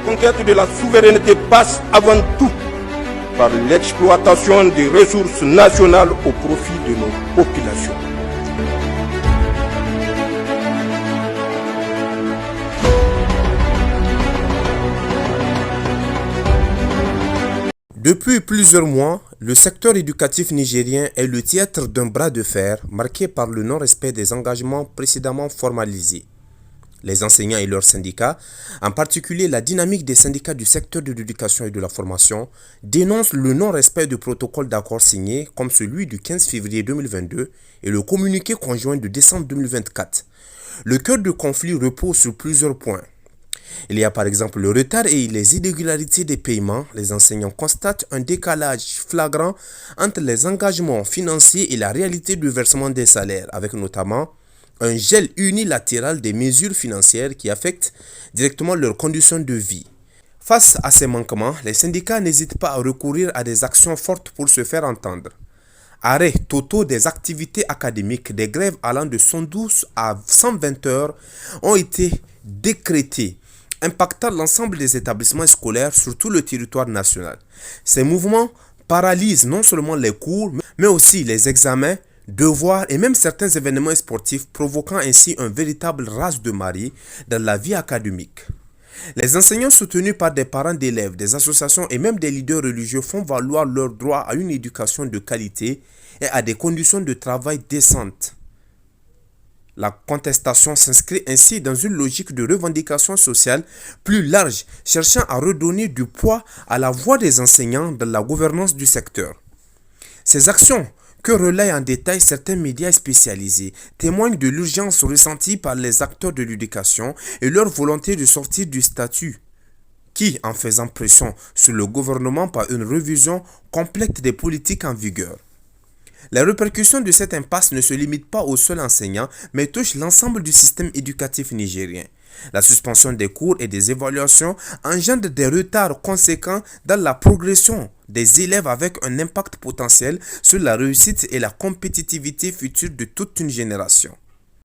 conquête de la souveraineté passe avant tout par l'exploitation des ressources nationales au profit de nos populations. Depuis plusieurs mois, le secteur éducatif nigérien est le théâtre d'un bras de fer marqué par le non-respect des engagements précédemment formalisés. Les enseignants et leurs syndicats, en particulier la dynamique des syndicats du secteur de l'éducation et de la formation, dénoncent le non-respect de protocoles d'accord signés comme celui du 15 février 2022 et le communiqué conjoint de décembre 2024. Le cœur du conflit repose sur plusieurs points. Il y a par exemple le retard et les irrégularités des paiements. Les enseignants constatent un décalage flagrant entre les engagements financiers et la réalité du versement des salaires, avec notamment un gel unilatéral des mesures financières qui affectent directement leurs conditions de vie. Face à ces manquements, les syndicats n'hésitent pas à recourir à des actions fortes pour se faire entendre. Arrêt totaux des activités académiques, des grèves allant de 112 à 120 heures ont été décrétés, impactant l'ensemble des établissements scolaires sur tout le territoire national. Ces mouvements paralysent non seulement les cours, mais aussi les examens, devoirs et même certains événements sportifs, provoquant ainsi un véritable raz de marée dans la vie académique. Les enseignants soutenus par des parents d'élèves, des associations et même des leaders religieux font valoir leur droit à une éducation de qualité et à des conditions de travail décentes. La contestation s'inscrit ainsi dans une logique de revendication sociale plus large, cherchant à redonner du poids à la voix des enseignants dans la gouvernance du secteur. Ces actions, que relaient en détail certains médias spécialisés, témoignent de l'urgence ressentie par les acteurs de l'éducation et leur volonté de sortir du statut, qui, en faisant pression sur le gouvernement par une révision complète des politiques en vigueur. Les répercussions de cette impasse ne se limitent pas aux seuls enseignants, mais touchent l'ensemble du système éducatif nigérien. La suspension des cours et des évaluations engendre des retards conséquents dans la progression des élèves avec un impact potentiel sur la réussite et la compétitivité future de toute une génération.